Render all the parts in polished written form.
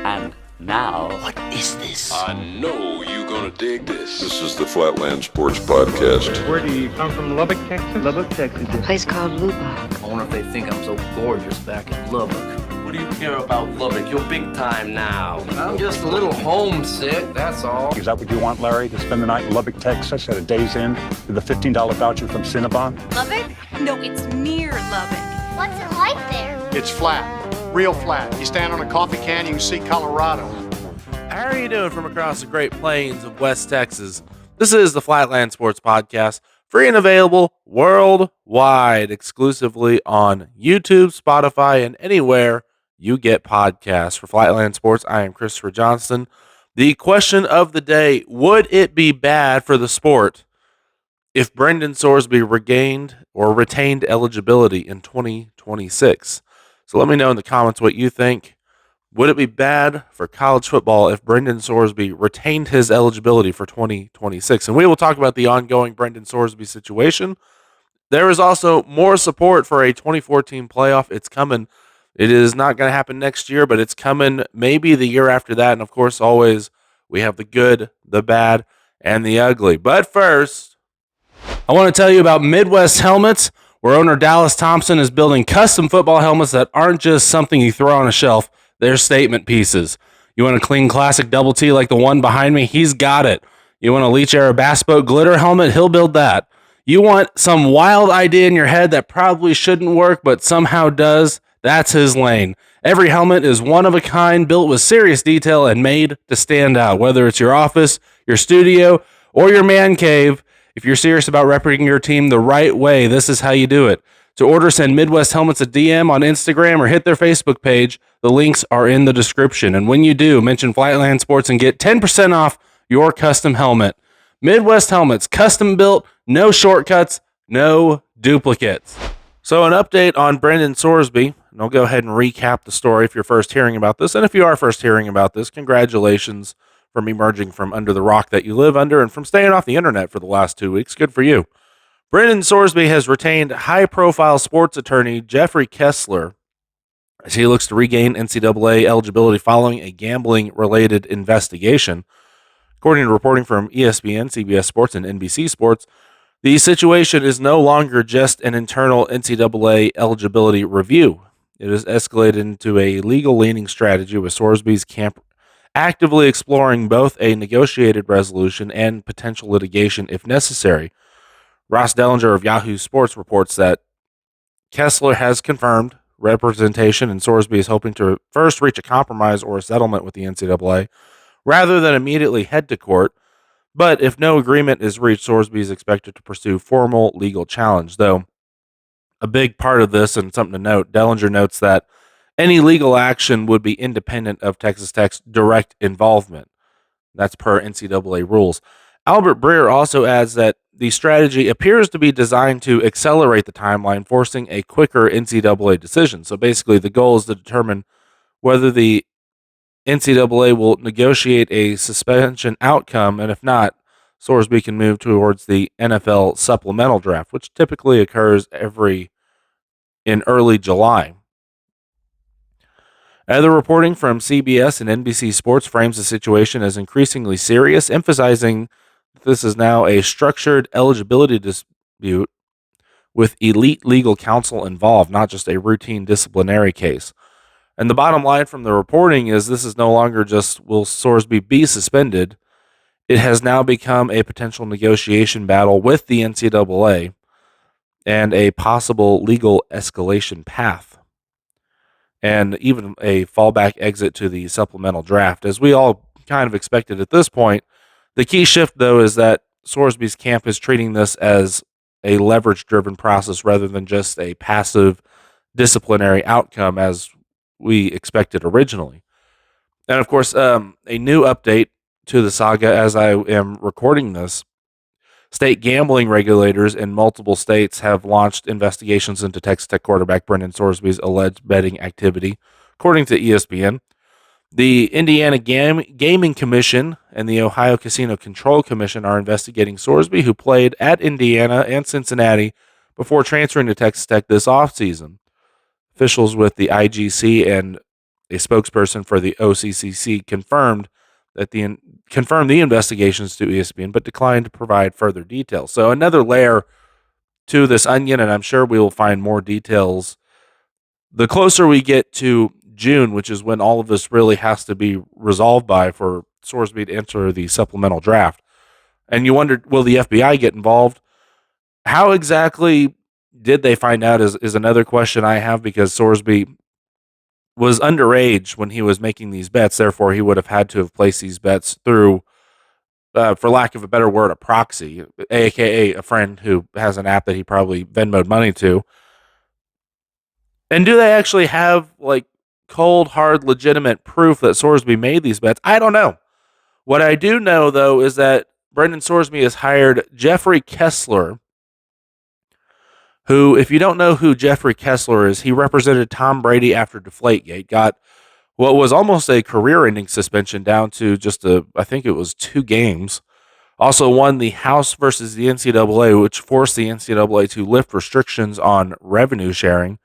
And now... What is this? I know you're gonna dig this. This is the Flatland Sports Podcast. Where do you come from? Lubbock, Texas? Lubbock, Texas. A place called Lubbock. I wonder if they think I'm so gorgeous back in Lubbock. What do you care about Lubbock? You're big time now. I'm just a little homesick, that's all. Is that what you want, Larry, to spend the night in Lubbock, Texas at a day's end with a $15 voucher from Cinnabon? Lubbock? No, it's near Lubbock. What's it like there? It's flat, real flat. You stand on a coffee can, you can see Colorado. How are you doing from across the Great Plains of West Texas? This is the Flatland Sports Podcast, free and available worldwide, exclusively on YouTube, Spotify, and anywhere you get podcasts. For Flatland Sports, I am Christopher Johnston. The question of the day: would it be bad for the sport if Brendan Sorsby regained or retained eligibility in 2026? So let me know in the comments what you think. Would it be bad for college football if Brendan Sorsby retained his eligibility for 2026? And we will talk about the ongoing Brendan Sorsby situation. There is also more support for a 2014 playoff. It's coming. It is not going to happen next year, but it's coming maybe the year after that. And of course, always we have the good, the bad, and the ugly. But first, I want to tell you about Midwest Helmets, where owner Dallas Thompson is building custom football helmets that aren't just something you throw on a shelf. They're statement pieces. You want a clean classic double T like the one behind me? He's got it. You want a Leech Era Bass Boat glitter helmet? He'll build that. You want some wild idea in your head that probably shouldn't work but somehow does? That's his lane. Every helmet is one of a kind, built with serious detail and made to stand out. Whether it's your office, your studio, or your man cave, if you're serious about representing your team the right way, this is how you do it. To order, send Midwest Helmets a DM on Instagram or hit their Facebook page. The links are in the description. And when you do, mention Flatland Sports and get 10% off your custom helmet. Midwest Helmets, custom built, no shortcuts, no duplicates. So an update on Brendan Sorsby, and I'll go ahead and recap the story if you're first hearing about this. And if you are first hearing about this, congratulations from emerging from under the rock that you live under and from staying off the internet for the last 2 weeks. Good for you. Brendan Sorsby has retained high-profile sports attorney Jeffrey Kessler as he looks to regain NCAA eligibility following a gambling-related investigation. According to reporting from ESPN, CBS Sports, and NBC Sports, the situation is no longer just an internal NCAA eligibility review. It has escalated into a legal-leaning strategy with Sorsby's camp actively exploring both a negotiated resolution and potential litigation if necessary. Ross Dellinger of Yahoo Sports reports that Kessler has confirmed representation and Sorsby is hoping to first reach a compromise or a settlement with the NCAA rather than immediately head to court. But if no agreement is reached, Sorsby is expected to pursue formal legal challenge. Though a big part of this, and something to note, Dellinger notes that any legal action would be independent of Texas Tech's direct involvement. That's per NCAA rules. Albert Breer also adds that the strategy appears to be designed to accelerate the timeline, forcing a quicker NCAA decision. So basically, the goal is to determine whether the NCAA will negotiate a suspension outcome, and if not, Sorsby can move towards the NFL supplemental draft, which typically occurs in early July. Other reporting from CBS and NBC Sports frames the situation as increasingly serious, emphasizing this is now a structured eligibility dispute with elite legal counsel involved, not just a routine disciplinary case. And the bottom line from the reporting is this is no longer just will Sorsby be suspended. It has now become a potential negotiation battle with the NCAA and a possible legal escalation path, and even a fallback exit to the supplemental draft, as we all kind of expected at this point. The key shift, though, is that Sorsby's camp is treating this as a leverage-driven process rather than just a passive disciplinary outcome as we expected originally. And, of course, a new update to the saga as I am recording this. State gambling regulators in multiple states have launched investigations into Texas Tech quarterback Brendan Sorsby's alleged betting activity, according to ESPN. The Indiana Gaming Commission and the Ohio Casino Control Commission are investigating Sorsby, who played at Indiana and Cincinnati before transferring to Texas Tech this offseason. Officials with the IGC and a spokesperson for the OCCC, confirmed the investigations to ESPN, but declined to provide further details. So another layer to this onion, and I'm sure we will find more details the closer we get to June, which is when all of this really has to be resolved by for Sorsby to enter the supplemental draft. And you wonder, will the FBI get involved? How exactly did they find out is another question I have, because Sorsby was underage when he was making these bets. Therefore, he would have had to have placed these bets through, for lack of a better word, a proxy, aka a friend who has an app that he probably Venmoed money to. And do they actually have like cold, hard, legitimate proof that Sorsby made these bets? I don't know. What I do know, though, is that Brendan Sorsby has hired Jeffrey Kessler, who, if you don't know who Jeffrey Kessler is, he represented Tom Brady after Deflategate, got what was almost a career-ending suspension down to just I think it was 2 games. Also won the House versus the NCAA, which forced the NCAA to lift restrictions on revenue sharing.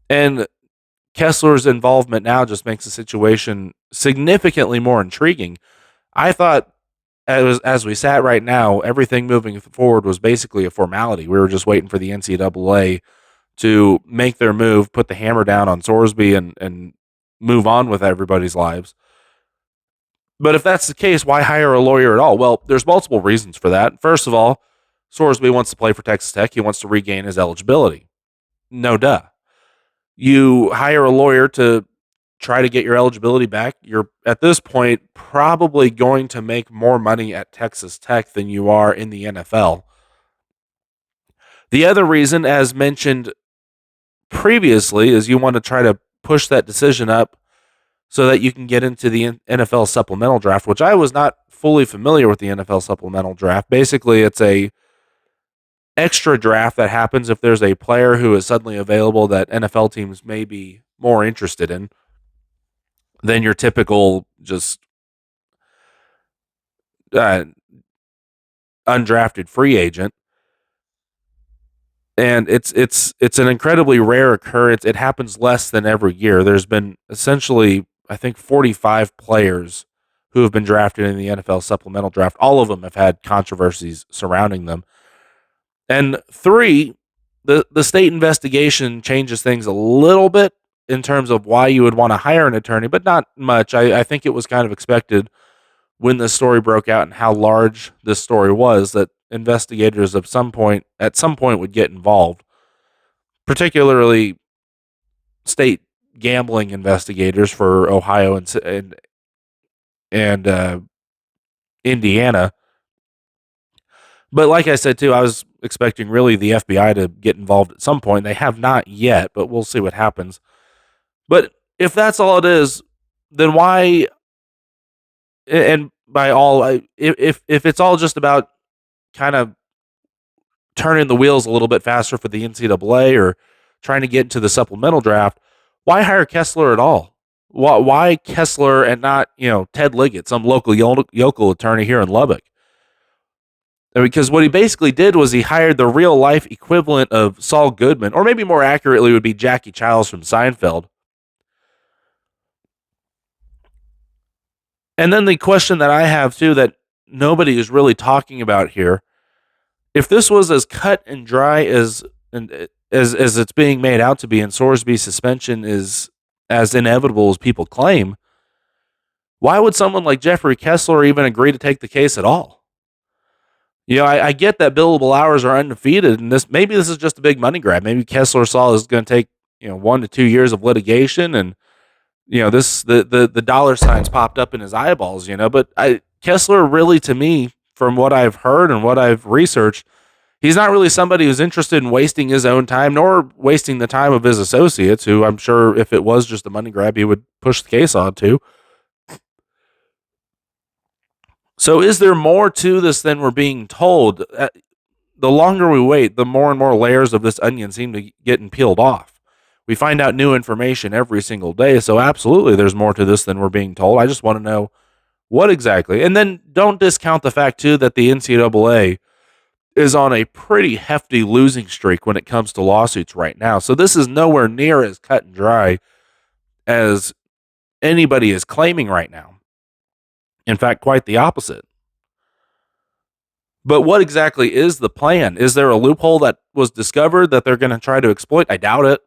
And Kessler's involvement now just makes the situation significantly more intriguing. I thought, as we sat right now, everything moving forward was basically a formality. We were just waiting for the NCAA to make their move, put the hammer down on Sorsby, and move on with everybody's lives. But if that's the case, why hire a lawyer at all? Well, there's multiple reasons for that. First of all, Sorsby wants to play for Texas Tech. He wants to regain his eligibility. No duh. You hire a lawyer to try to get your eligibility back. You're, at this point, probably going to make more money at Texas Tech than you are in the NFL. The other reason, as mentioned previously, is you want to try to push that decision up so that you can get into the NFL supplemental draft, which I was not fully familiar with the NFL supplemental draft. Basically, it's a extra draft that happens if there's a player who is suddenly available that NFL teams may be more interested in than your typical just undrafted free agent. And it's an incredibly rare occurrence. It happens less than every year. There's been essentially, I think, 45 players who have been drafted in the NFL supplemental draft. All of them have had controversies surrounding them. And 3, the state investigation changes things a little bit in terms of why you would want to hire an attorney, but not much. I think it was kind of expected when the story broke out and how large this story was that investigators at some point would get involved, particularly state gambling investigators for Ohio and Indiana. But like I said, too, I was expecting really the FBI to get involved at some point. They have not yet, but we'll see what happens. But if that's all it is, then why, and by all, if it's all just about kind of turning the wheels a little bit faster for the NCAA or trying to get into the supplemental draft, why hire Kessler at all? Why Kessler and not, Ted Liggett, some local yokel attorney here in Lubbock? Because what he basically did was he hired the real life equivalent of Saul Goodman, or maybe more accurately would be Jackie Childs from Seinfeld. And then the question that I have too that nobody is really talking about here, if this was as cut and dry as it's being made out to be, and Sorsby's suspension is as inevitable as people claim, why would someone like Jeffrey Kessler even agree to take the case at all? I get that billable hours are undefeated, and maybe this is just a big money grab. Maybe Kessler saw this is going to take 1 to 2 years of litigation, and the dollar signs popped up in his eyeballs. But Kessler really, to me, from what I've heard and what I've researched, he's not really somebody who's interested in wasting his own time nor wasting the time of his associates, who I'm sure if it was just a money grab, he would push the case on to. So is there more to this than we're being told? The longer we wait, the more and more layers of this onion seem to get peeled off. We find out new information every single day, so absolutely there's more to this than we're being told. I just want to know what exactly. And then don't discount the fact, too, that the NCAA is on a pretty hefty losing streak when it comes to lawsuits right now. So this is nowhere near as cut and dry as anybody is claiming right now. In fact, quite the opposite. But what exactly is the plan? Is there a loophole that was discovered that they're going to try to exploit? I doubt it.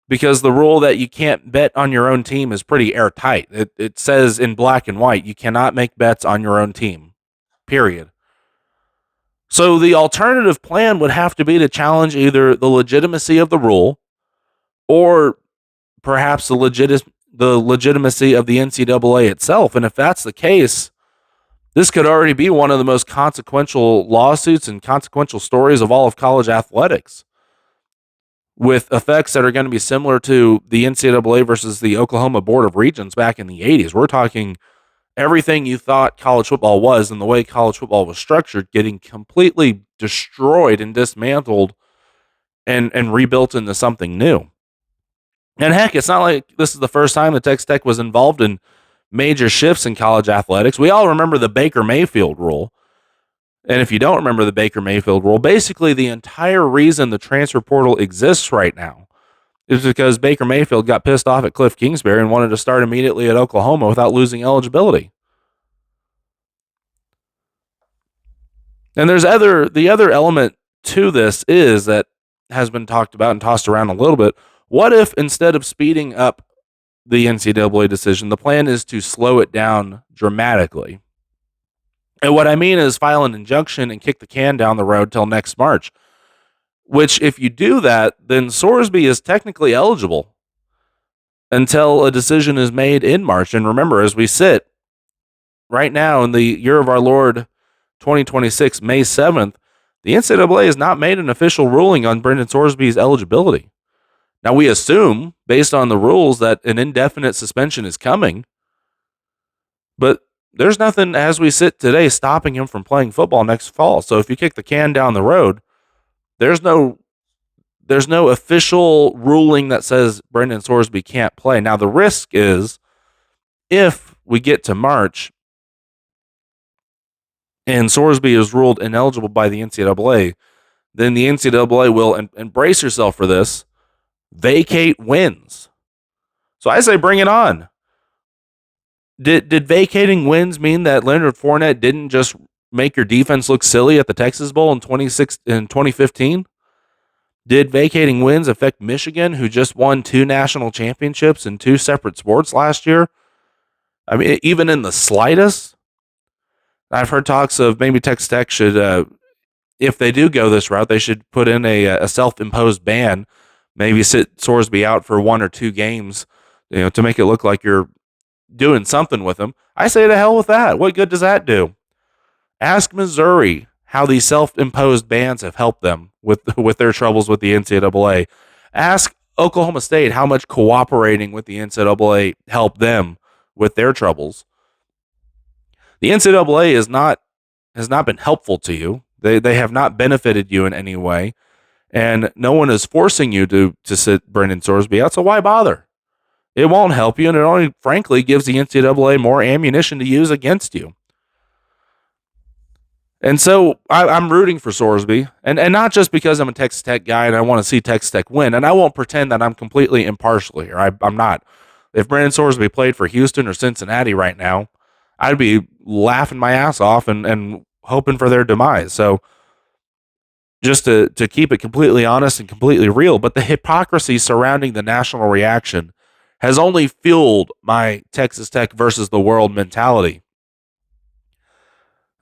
Because the rule that you can't bet on your own team is pretty airtight. It says in black and white, you cannot make bets on your own team, period. So the alternative plan would have to be to challenge either the legitimacy of the rule or perhaps the legitimacy of the NCAA itself. And if that's the case, this could already be one of the most consequential lawsuits and consequential stories of all of college athletics, with effects that are going to be similar to the NCAA versus the Oklahoma Board of Regents back in the 80s. We're talking everything you thought college football was and the way college football was structured getting completely destroyed and dismantled and rebuilt into something new. And heck, it's not like this is the first time that Texas Tech was involved in major shifts in college athletics. We all remember the Baker Mayfield rule. And if you don't remember the Baker Mayfield rule, basically the entire reason the transfer portal exists right now is because Baker Mayfield got pissed off at Cliff Kingsbury and wanted to start immediately at Oklahoma without losing eligibility. And the other element to this is that has been talked about and tossed around a little bit. What if instead of speeding up the NCAA decision, the plan is to slow it down dramatically? And what I mean is file an injunction and kick the can down the road till next March, which if you do that, then Sorsby is technically eligible until a decision is made in March. And remember, as we sit right now in the year of our Lord 2026, May 7th, the NCAA has not made an official ruling on Brendan Sorsby's eligibility. Now, we assume, based on the rules, that an indefinite suspension is coming, but there's nothing, as we sit today, stopping him from playing football next fall. So if you kick the can down the road, there's no official ruling that says Brendan Sorsby can't play. Now, the risk is if we get to March and Sorsby is ruled ineligible by the NCAA, then the NCAA will, and brace yourself for this, vacate wins. So I say bring it on. Did vacating wins mean that Leonard Fournette didn't just make your defense look silly at the Texas Bowl in 2015? Did vacating wins affect Michigan, who just won 2 national championships in 2 separate sports last year? I mean, even in the slightest? I've heard talks of maybe Texas Tech should, if they do go this route, they should put in a self-imposed ban, maybe sit Sorsby out for 1 or 2 games, to make it look like you're doing something with them. I say to hell with that. What good does that do? Ask Missouri how these self-imposed bans have helped them with their troubles with the NCAA. Ask Oklahoma State how much cooperating with the NCAA helped them with their troubles. The NCAA has not been helpful to you. They have not benefited you in any way, and no one is forcing you to sit Brendan Sorsby out, so why bother? It won't help you, and it only, frankly, gives the NCAA more ammunition to use against you. And so I'm rooting for Sorsby, and not just because I'm a Texas Tech guy and I want to see Texas Tech win, and I won't pretend that I'm completely impartial here. I'm not. If Brendan Sorsby played for Houston or Cincinnati right now, I'd be laughing my ass off and hoping for their demise. So just to keep it completely honest and completely real, but the hypocrisy surrounding the national reaction has only fueled my Texas Tech versus the world mentality.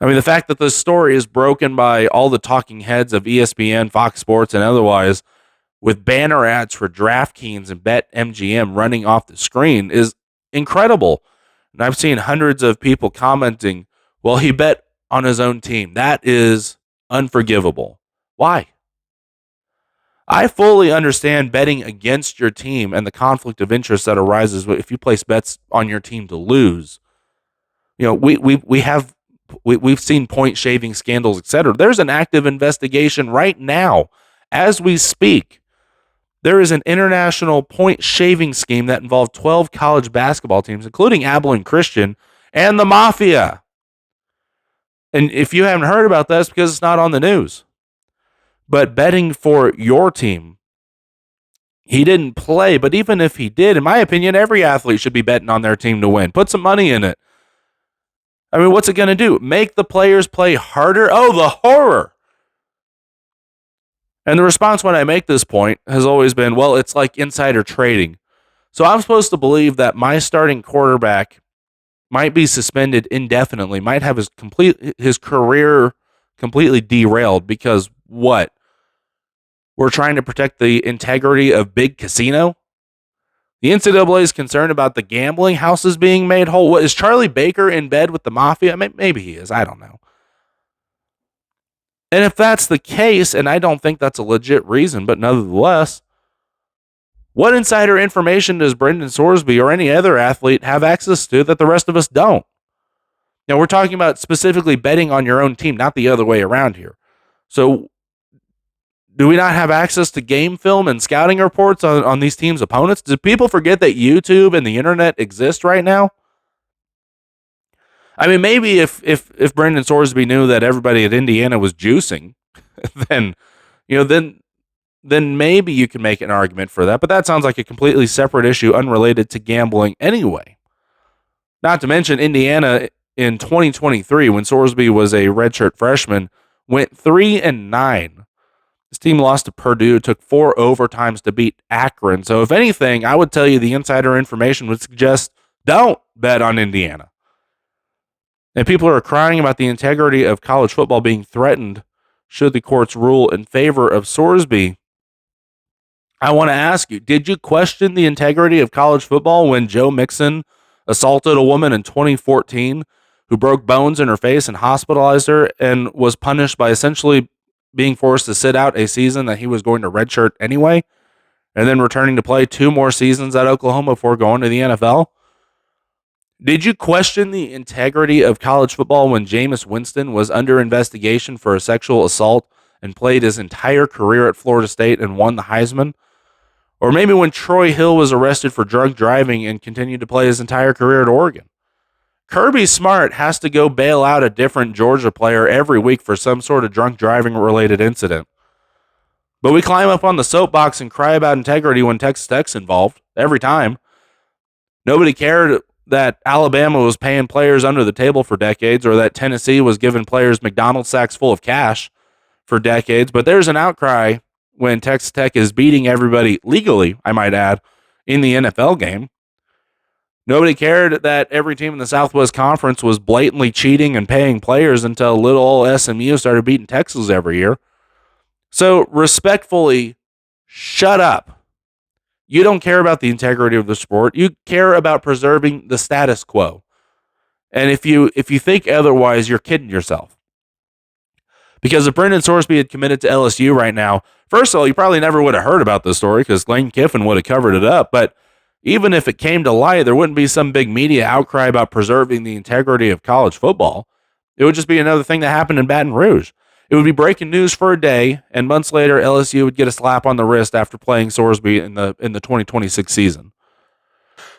I mean, the fact that this story is broken by all the talking heads of ESPN, Fox Sports, and otherwise, with banner ads for DraftKings and BetMGM running off the screen is incredible. And I've seen hundreds of people commenting, well, he bet on his own team. That is unforgivable. Why? I fully understand betting against your team and the conflict of interest that arises if you place bets on your team to lose. We've seen point shaving scandals, etc. There's an active investigation right now as we speak. There is an international point shaving scheme that involved 12 college basketball teams, including Abilene Christian and the Mafia. And if you haven't heard about that, it's because it's not on the news. But betting for your team He didn't play, but even if he did, in my opinion, every athlete should be betting on their team to win. Put some money in it. I mean, what's it going to do? Make the players play harder? Oh, the horror. And the response when I make this point has always been, well, it's like insider trading. So I'm supposed to believe that my starting quarterback might be suspended indefinitely, might have his career completely derailed because what? We're trying to protect the integrity of Big Casino? The NCAA is concerned about the gambling houses being made whole. What, is Charlie Baker in bed with the mafia? Maybe he is. I don't know. And if that's the case, and I don't think that's a legit reason, but nevertheless, what insider information does Brendan Sorsby or any other athlete have access to that the rest of us don't? Now, we're talking about specifically betting on your own team, not the other way around here. So, do we not have access to game film and scouting reports on these teams' opponents? Do people forget that YouTube and the internet exist right now? I mean, maybe if Brendan Sorsby knew that everybody at Indiana was juicing, then maybe you can make an argument for that. But that sounds like a completely separate issue, unrelated to gambling anyway. Not to mention, Indiana in 2023, when Sorsby was a redshirt freshman, went 3-9. This team lost to Purdue, took 4 overtimes to beat Akron. So if anything, I would tell you the insider information would suggest don't bet on Indiana. And people are crying about the integrity of college football being threatened should the courts rule in favor of Sorsby. I want to ask you, did you question the integrity of college football when Joe Mixon assaulted a woman in 2014 who broke bones in her face and hospitalized her and was punished by essentially being forced to sit out a season that he was going to redshirt anyway, and then returning to play 2 more seasons at Oklahoma before going to the NFL? Did you question the integrity of college football when Jameis Winston was under investigation for a sexual assault and played his entire career at Florida State and won the Heisman? Or maybe when Troy Hill was arrested for drunk driving and continued to play his entire career at Oregon? Kirby Smart has to go bail out a different Georgia player every week for some sort of drunk driving related incident. But we climb up on the soapbox and cry about integrity when Texas Tech's involved every time. Nobody cared that Alabama was paying players under the table for decades, or that Tennessee was giving players McDonald's sacks full of cash for decades. But there's an outcry when Texas Tech is beating everybody legally, I might add, in the NFL game. Nobody cared that every team in the Southwest Conference was blatantly cheating and paying players until little old SMU started beating Texas every year. So respectfully, shut up. You don't care about the integrity of the sport. You care about preserving the status quo. And if you think otherwise, you're kidding yourself. Because if Brendan Sorsby had committed to LSU right now, first of all, you probably never would have heard about this story because Lane Kiffin would have covered it up. But even if it came to light, there wouldn't be some big media outcry about preserving the integrity of college football. It would just be another thing that happened in Baton Rouge. It would be breaking news for a day, and months later, LSU would get a slap on the wrist after playing Sorsby in the 2026 season.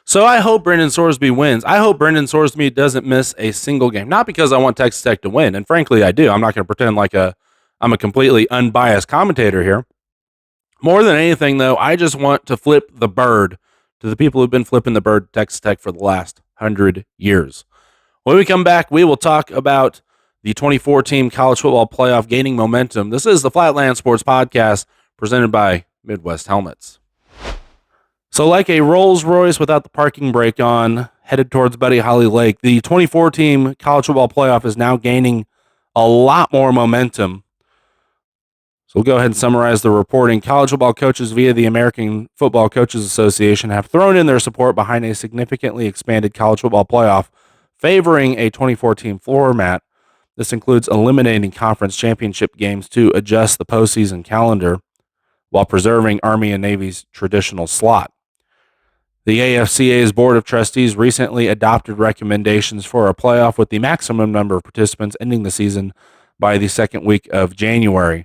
So I hope Brendan Sorsby wins. I hope Brendan Sorsby doesn't miss a single game. Not because I want Texas Tech to win, and frankly, I do. I'm not going to pretend like I'm a completely unbiased commentator here. More than anything, though, I just want to flip the bird to the people who've been flipping the bird to Texas Tech for the last 100 years. When we come back, we will talk about the 24-team college football playoff gaining momentum. This is the Flatland Sports Podcast presented by Midwest Helmets. So like a Rolls Royce without the parking brake on, headed towards Buddy Holly Lake, the 24-team college football playoff is now gaining a lot more momentum. So we'll go ahead and summarize the reporting. College football coaches via the American Football Coaches Association have thrown in their support behind a significantly expanded college football playoff, favoring a 24-team format. This includes eliminating conference championship games to adjust the postseason calendar while preserving Army and Navy's traditional slot. The AFCA's Board of Trustees recently adopted recommendations for a playoff with the maximum number of participants ending the season by the second week of January,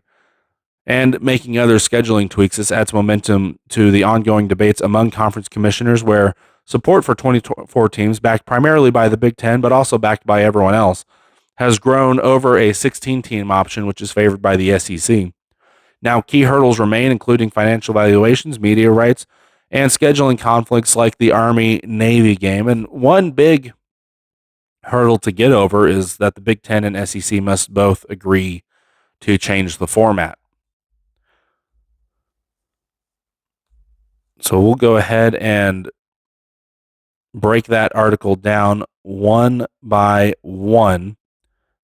and making other scheduling tweaks. This adds momentum to the ongoing debates among conference commissioners, where support for 24 teams, backed primarily by the Big Ten, but also backed by everyone else, has grown over a 16-team option, which is favored by the SEC. Now, key hurdles remain, including financial valuations, media rights, and scheduling conflicts like the Army-Navy game. And one big hurdle to get over is that the Big Ten and SEC must both agree to change the format. So we'll go ahead and break that article down one by one.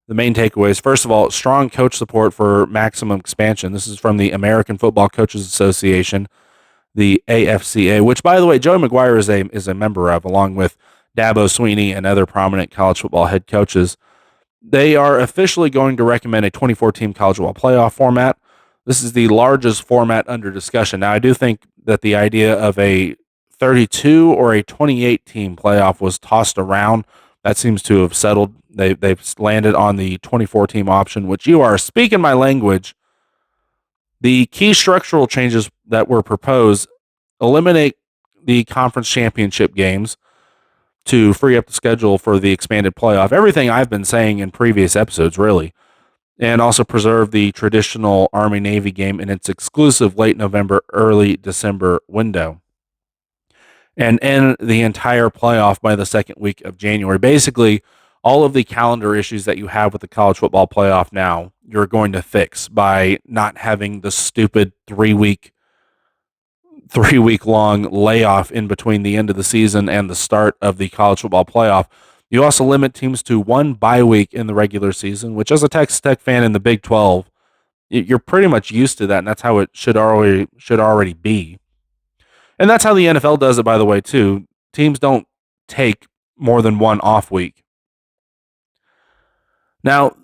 The main takeaways, first of all, strong coach support for maximum expansion. This is from the American Football Coaches Association, the AFCA, which, by the way, Joey McGuire is a member of, along with Dabo Swinney and other prominent college football head coaches. They are officially going to recommend a 24-team college football playoff format. This is the largest format under discussion. Now, I do think that the idea of a 32 or a 28-team playoff was tossed around. That seems to have settled. They've landed on the 24-team option, which you are speaking my language. The key structural changes that were proposed eliminate the conference championship games to free up the schedule for the expanded playoff. Everything I've been saying in previous episodes, really. And also preserve the traditional Army-Navy game in its exclusive late November, early December window. And end the entire playoff by the second week of January. Basically, all of the calendar issues that you have with the college football playoff now, you're going to fix by not having the stupid three-week long layoff in between the end of the season and the start of the college football playoff. You also limit teams to one bye week in the regular season, which as a Texas Tech fan in the Big 12, you're pretty much used to that, and that's how it should already be. And that's how the NFL does it, by the way, too. Teams don't take more than one off week. Now,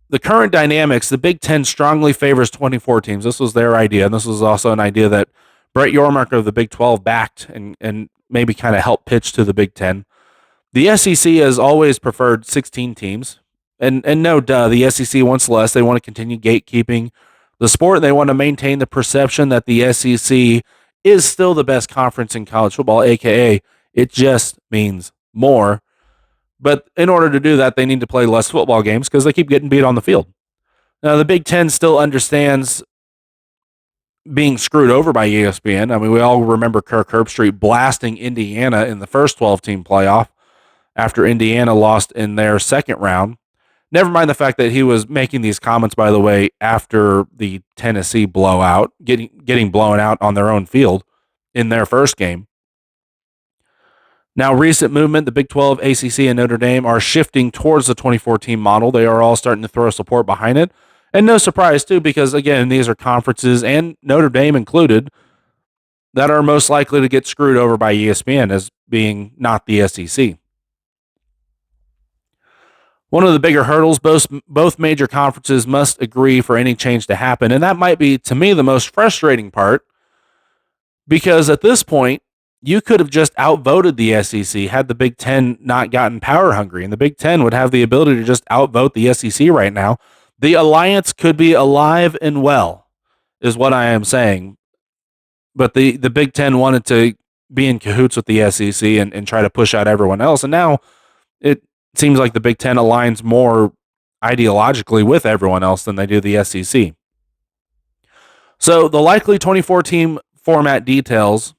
the current dynamics, the Big Ten strongly favors 24 teams. This was their idea, and this was also an idea that Brett Yormark of the Big 12 backed and maybe kind of helped pitch to the Big Ten. The SEC has always preferred 16 teams, and no duh, the SEC wants less. They want to continue gatekeeping the sport. They want to maintain the perception that the SEC is still the best conference in college football, aka it just means more. But in order to do that, they need to play less football games because they keep getting beat on the field. Now, the Big Ten still understands being screwed over by ESPN. I mean, we all remember Kirk Herbstreit blasting Indiana in the first 12-team playoff after Indiana lost in their second round. Never mind the fact that he was making these comments, by the way, after the Tennessee blowout, getting blown out on their own field in their first game. Now, recent movement, the Big 12, ACC, and Notre Dame are shifting towards the 24-team model. They are all starting to throw support behind it. And no surprise, too, because, again, these are conferences, and Notre Dame included, that are most likely to get screwed over by ESPN as being not the SEC. One of the bigger hurdles, both major conferences must agree for any change to happen. And that might be, to me, the most frustrating part, because at this point, you could have just outvoted the SEC had the Big Ten not gotten power hungry. And the Big Ten would have the ability to just outvote the SEC right now. The alliance could be alive and well, is what I am saying. But the Big Ten wanted to be in cahoots with the SEC and try to push out everyone else. And now it seems like the Big Ten aligns more ideologically with everyone else than they do the SEC. So the likely 24-team format details,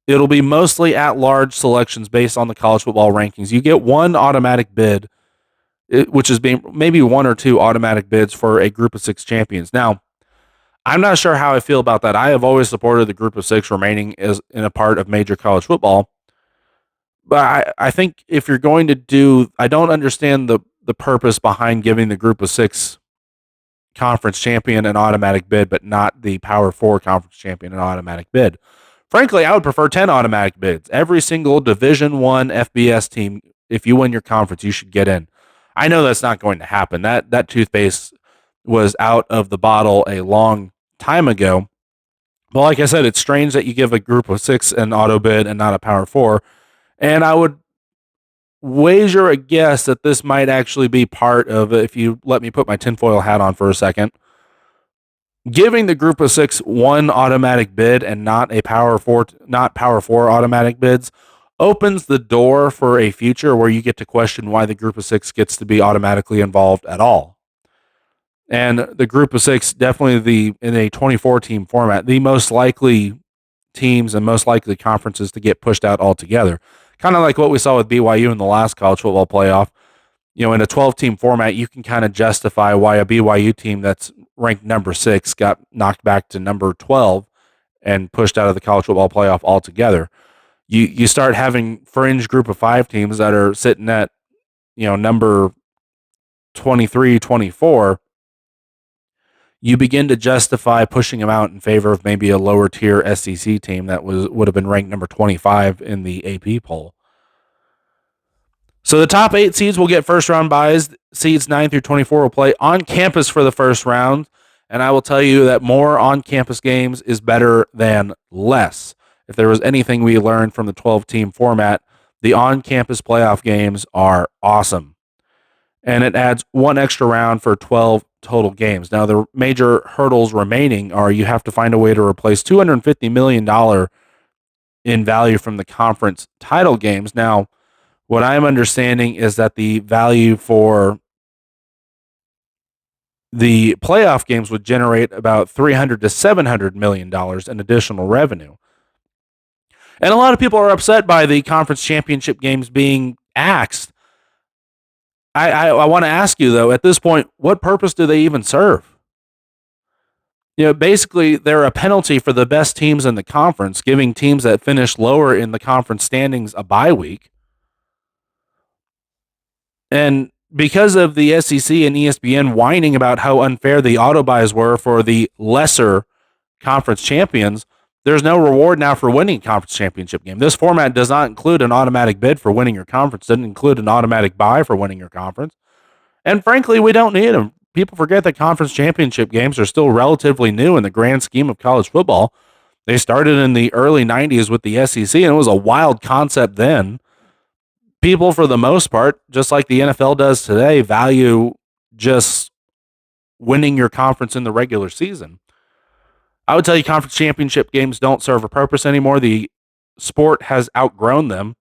it'll be mostly at-large selections based on the college football rankings. You get one automatic bid, which is being maybe one or two automatic bids for a group of six champions. Now, I'm not sure how I feel about that. I have always supported the group of six remaining as in a part of major college football. But I think if you're going to do, I don't understand the purpose behind giving the group of six conference champion an automatic bid, but not the Power Four conference champion an automatic bid. Frankly, I would prefer 10 automatic bids. Every single Division I FBS team, if you win your conference, you should get in. I know that's not going to happen. That toothpaste was out of the bottle a long time ago. But like I said, it's strange that you give a group of six an auto bid and not a Power Four. And I would wager a guess that this might actually be part of, if you let me put my tinfoil hat on for a second, giving the group of six one automatic bid and not Power Four automatic bids opens the door for a future where you get to question why the group of six gets to be automatically involved at all. And the group of 6, definitely in a 24-team format, the most likely teams and most likely conferences to get pushed out altogether. Kind of like what we saw with BYU in the last college football playoff. In a 12-team format, you can kind of justify why a BYU team that's ranked number 6 got knocked back to number 12 and pushed out of the college football playoff altogether. You start having fringe group of 5 teams that are sitting at, number 23, 24. You begin to justify pushing them out in favor of maybe a lower tier SEC team that would have been ranked number 25 in the AP poll. So the top 8 seeds will get first round byes. Seeds 9 through 24 will play on campus for the first round. And I will tell you that more on campus games is better than less. If there was anything we learned from the 12-team format, the on campus playoff games are awesome. And it adds 1 extra round for 12 total games. Now, the major hurdles remaining are you have to find a way to replace $250 million in value from the conference title games. Now, what I'm understanding is that the value for the playoff games would generate about $300 to $700 million in additional revenue. And a lot of people are upset by the conference championship games being axed. I want to ask you, though, at this point, what purpose do they even serve? Basically, they're a penalty for the best teams in the conference, giving teams that finish lower in the conference standings a bye week. And because of the SEC and ESPN whining about how unfair the auto buys were for the lesser conference champions, there's no reward now for winning a conference championship game. This format does not include an automatic bid for winning your conference. Doesn't include an automatic buy for winning your conference. And frankly, we don't need them. People forget that conference championship games are still relatively new in the grand scheme of college football. They started in the early 90s with the SEC, and it was a wild concept then. People, for the most part, just like the NFL does today, value just winning your conference in the regular season. I would tell you conference championship games don't serve a purpose anymore. The sport has outgrown them.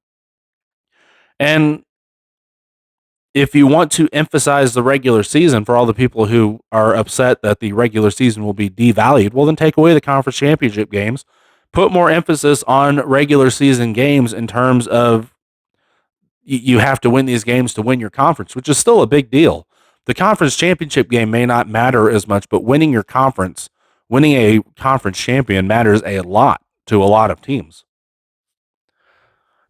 And if you want to emphasize the regular season for all the people who are upset that the regular season will be devalued, well, then take away the conference championship games. Put more emphasis on regular season games in terms of you have to win these games to win your conference, which is still a big deal. The conference championship game may not matter as much, but winning your conference, winning a conference champion matters a lot to a lot of teams.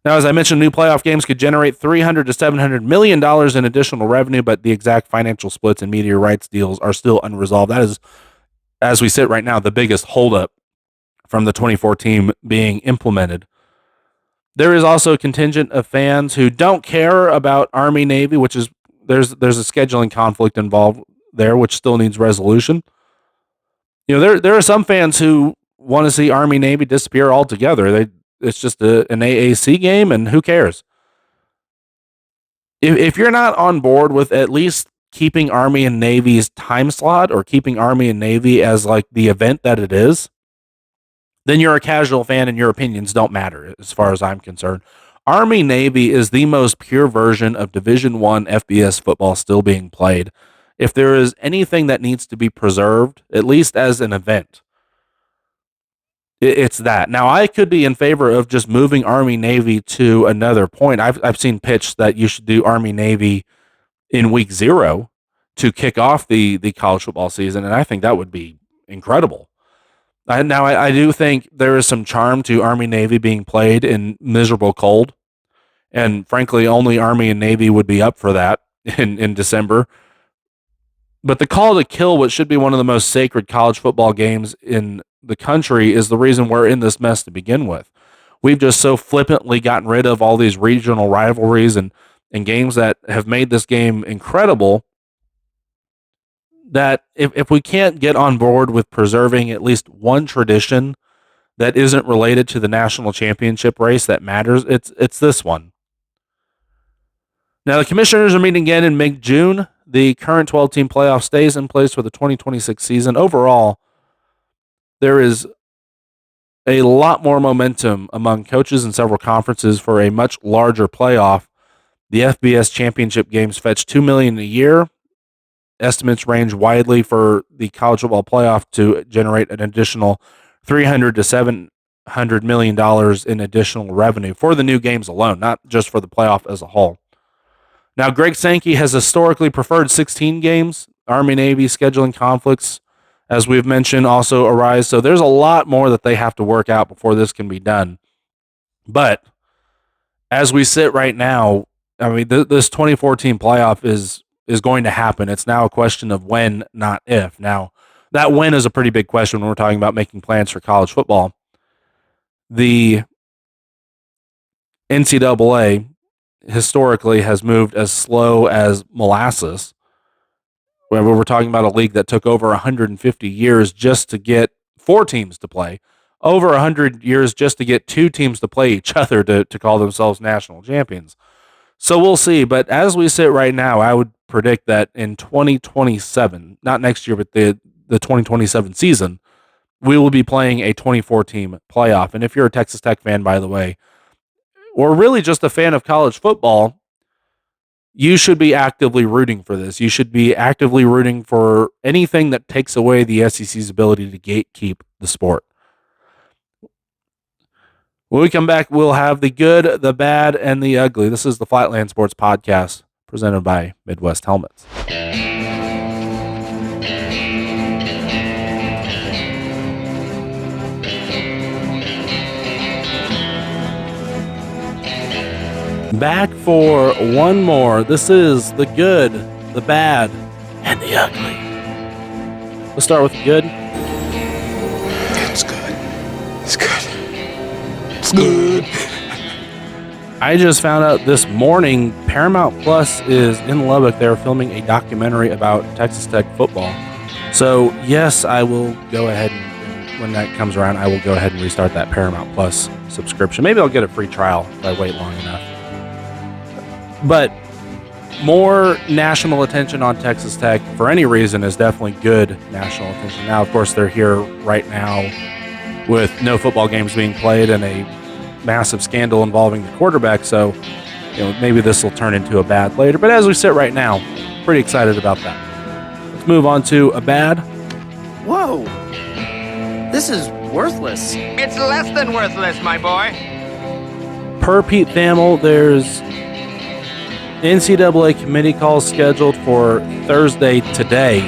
Now, as I mentioned, new playoff games could generate $300 to $700 million in additional revenue, but the exact financial splits and media rights deals are still unresolved. That is, as we sit right now, the biggest holdup from the 24 team being implemented. There is also a contingent of fans who don't care about Army Navy, which is there's a scheduling conflict involved there, which still needs resolution. There are some fans who want to see Army Navy disappear altogether. It's just an AAC game, and who cares? If you're not on board with at least keeping Army and Navy's time slot or keeping Army and Navy as like the event that it is, then you're a casual fan and your opinions don't matter as far as I'm concerned. Army Navy is the most pure version of Division I FBS football still being played. If there is anything that needs to be preserved, at least as an event, it's that. Now, I could be in favor of just moving Army Navy to another point. I've seen pitched that you should do Army Navy in week 0 to kick off the college football season, and I think that would be incredible. I do think there is some charm to Army Navy being played in miserable cold, and frankly, only Army and Navy would be up for that in December. But the call to kill what should be one of the most sacred college football games in the country is the reason we're in this mess to begin with. We've just so flippantly gotten rid of all these regional rivalries and games that have made this game incredible, that if we can't get on board with preserving at least one tradition that isn't related to the national championship race that matters, it's this one. Now, the commissioners are meeting again in mid-June. The current 12-team playoff stays in place for the 2026 season. Overall, there is a lot more momentum among coaches in several conferences for a much larger playoff. The FBS championship games fetch $2 million a year, estimates range widely for the college football playoff to generate an additional $300 to $700 million in additional revenue for the new games alone, not just for the playoff as a whole. Now, Greg Sankey has historically preferred 16 games. Army-Navy scheduling conflicts, as we've mentioned, also arise. So there's a lot more that they have to work out before this can be done. But as we sit right now, I mean, this 2014 playoff is going to happen. It's now a question of when, not if. Now, that when is a pretty big question when we're talking about making plans for college football. The NCAA historically has moved as slow as molasses. When we're talking about a league that took over 150 years just to get 4 teams to play, over 100 years just to get 2 teams to play each other to call themselves national champions. So we'll see. But as we sit right now, I would predict that in 2027, not next year, but the 2027 season, we will be playing a 24-team playoff. And if you're a Texas Tech fan, by the way, or really just a fan of college football, you should be actively rooting for this. You should be actively rooting for anything that takes away the SEC's ability to gatekeep the sport. When we come back, we'll have the good, the bad, and the ugly. This is the Flatland Sports Podcast, presented by Midwest Helmets. Back for one more. This is the good, the bad, and the ugly. Let's start with the good. It's good. It's good. It's good. I just found out this morning Paramount Plus is in Lubbock. They're filming a documentary about Texas Tech football. So, yes, I will go ahead and when that comes around, I will go ahead and restart that Paramount Plus subscription. Maybe I'll get a free trial if I wait long enough. But more national attention on Texas Tech for any reason is definitely good national attention. Now, of course, they're here right now with no football games being played and a massive scandal involving the quarterback. So, maybe this will turn into a bad later. But as we sit right now, pretty excited about that. Let's move on to a bad. Whoa. This is worthless. It's less than worthless, my boy. Per Pete Thamel, there's NCAA committee calls scheduled for Thursday today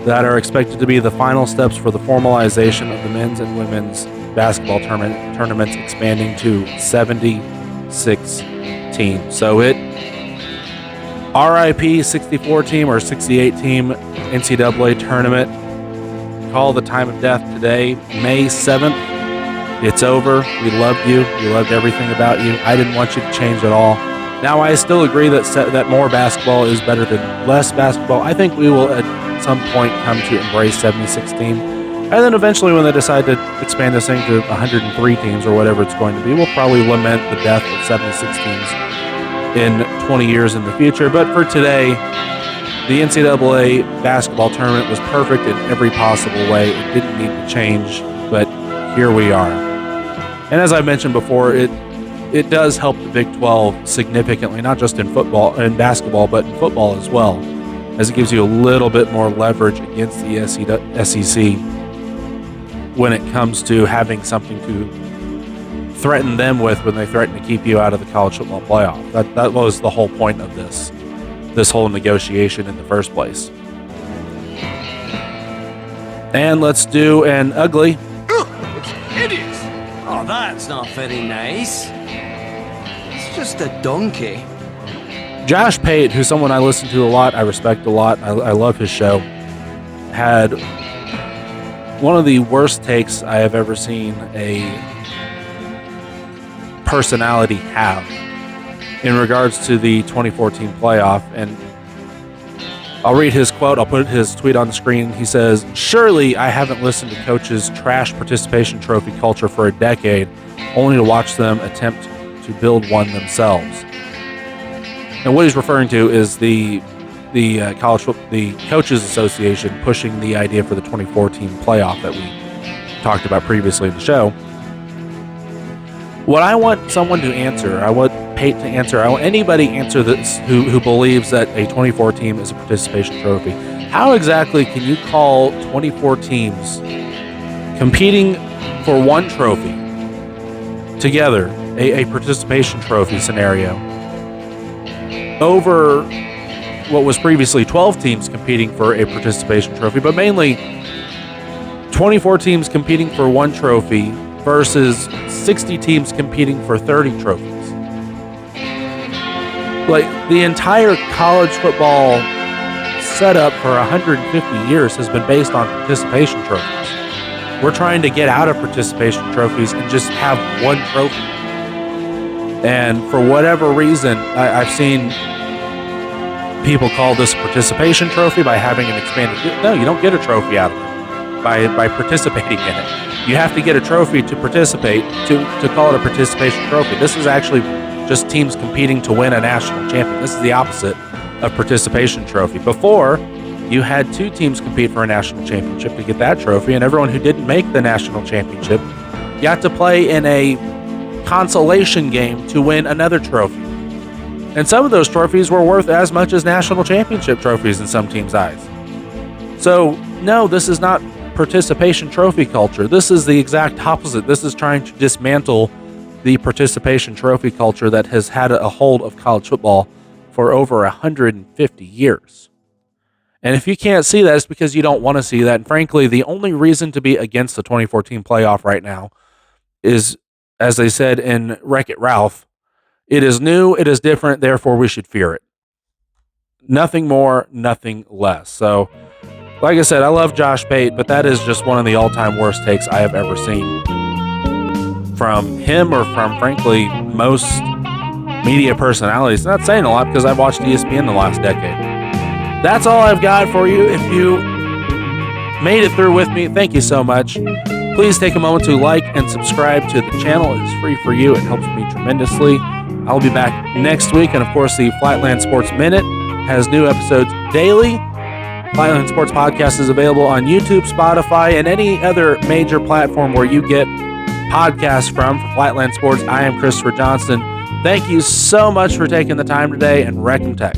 that are expected to be the final steps for the formalization of the men's and women's basketball tournaments expanding to 76 teams. So RIP 64 team or 68 team NCAA tournament. Call the time of death today, May 7th. It's over. We loved you. We loved everything about you. I didn't want you to change at all. Now, I still agree that more basketball is better than less basketball. I think we will at some point come to embrace 76 teams. And then eventually when they decide to expand this thing to 103 teams or whatever it's going to be, we'll probably lament the death of 76 teams in 20 years in the future. But for today, the NCAA basketball tournament was perfect in every possible way. It didn't need to change, but here we are. And as I mentioned before, it does help the Big 12 significantly, not just in football and basketball, but in football as well, as it gives you a little bit more leverage against the SEC when it comes to having something to threaten them with when they threaten to keep you out of the college football playoff. That was the whole point of this whole negotiation in the first place. And let's do an ugly. It's hideous. Oh, that's not very nice. It's just a donkey. Josh Pate, who's someone I listen to a lot, I respect a lot, I love his show, had one of the worst takes I have ever seen a personality have in regards to the 2014 playoff. And I'll read his quote. I'll put his tweet on the screen. He says, "Surely I haven't listened to coaches trash participation trophy culture for a decade, only to watch them attempt to build one themselves." And what he's referring to is the Coaches Association pushing the idea for the 2014 playoff that we talked about previously in the show. What I want someone to answer, Pate to answer. I want anybody answer this who believes that a 24 team is a participation trophy. How exactly can you call 24 teams competing for one trophy together, a participation trophy scenario, over what was previously 12 teams competing for a participation trophy, but mainly 24 teams competing for one trophy versus 60 teams competing for 30 trophies? Like, the entire college football setup for 150 years has been based on participation trophies. We're trying to get out of participation trophies and just have one trophy. And for whatever reason, I've seen people call this a participation trophy by having an expanded. No, you don't get a trophy out of it by participating in it. You have to get a trophy to participate to call it a participation trophy. This is actually just teams competing to win a national champion. This is the opposite of participation trophy. Before, you had two teams compete for a national championship to get that trophy, and everyone who didn't make the national championship got to play in a consolation game to win another trophy. And some of those trophies were worth as much as national championship trophies in some teams' eyes. So, no, this is not participation trophy culture. This is the exact opposite. This is trying to dismantle the participation trophy culture that has had a hold of college football for over 150 years. And if you can't see that, it's because you don't want to see that. And frankly, the only reason to be against the 2014 playoff right now is, as they said in Wreck-It Ralph, it is new, it is different, therefore we should fear it. Nothing more, nothing less. So, like I said, I love Josh Pate, but that is just one of the all-time worst takes I have ever seen from him or from, frankly, most media personalities. Not saying a lot because I've watched ESPN the last decade. That's all I've got for you. If you made it through with me, thank you so much. Please take a moment to like and subscribe to the channel. It is free for you. It helps me tremendously. I'll be back next week. And of course, the Flatland Sports Minute has new episodes daily. Flatland Sports Podcast is available on YouTube, Spotify, and any other major platform where you get podcasts from. For Flatland Sports, I am Christopher Johnston. Thank you so much for taking the time today, and Wreck 'em Tech.